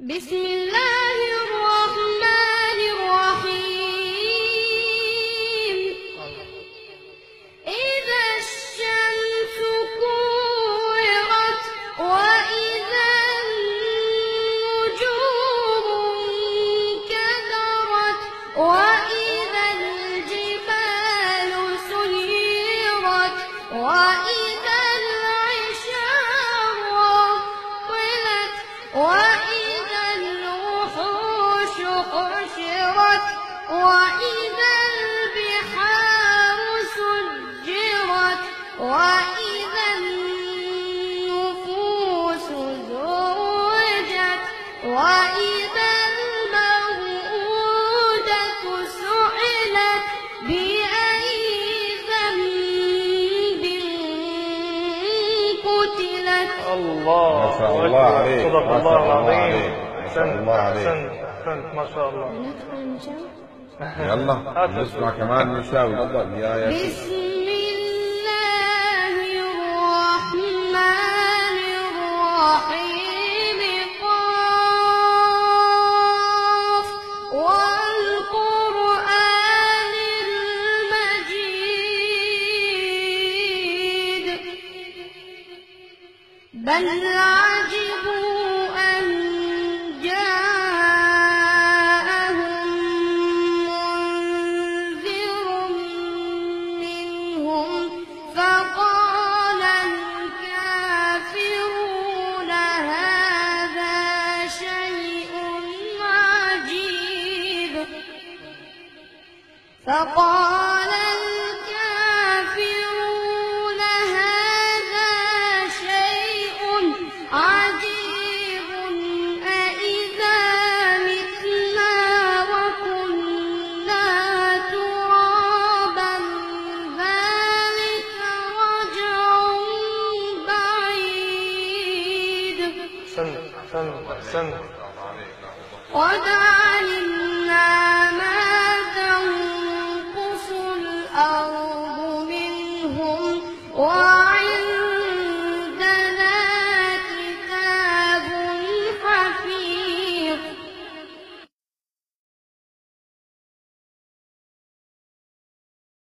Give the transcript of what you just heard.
بسم الله الرحمن الرحيم. إذا الشمس كورت وإذا النجوم انكدرت وإذا الجبال سيرت وإذا العشار عطلت وإذا الوحوش حشرت وإذا البحار سجرت وإذا النفوس زوجت وإذا الموءودة سئلت بأي ذنب قتلت. الله ما شاء الله عليك، صدق ما الله شاء الله العظيم. عليك، ما شاء الله عليك. أحسنت ما شاء الله. يلا نسمع كمان نشاوي. تفضل يا بسم الله الرحمن الرحيم. قاف والقرآن المجيد بل عجبوا أن جاءهم منذر منهم فقال الكافرون هذا شيء عجيب. فقال الكافرون هذا شيء عجيب أإذا متنا وكنا ترابا ذلك رجع بعيد. أحسنت قد علمنا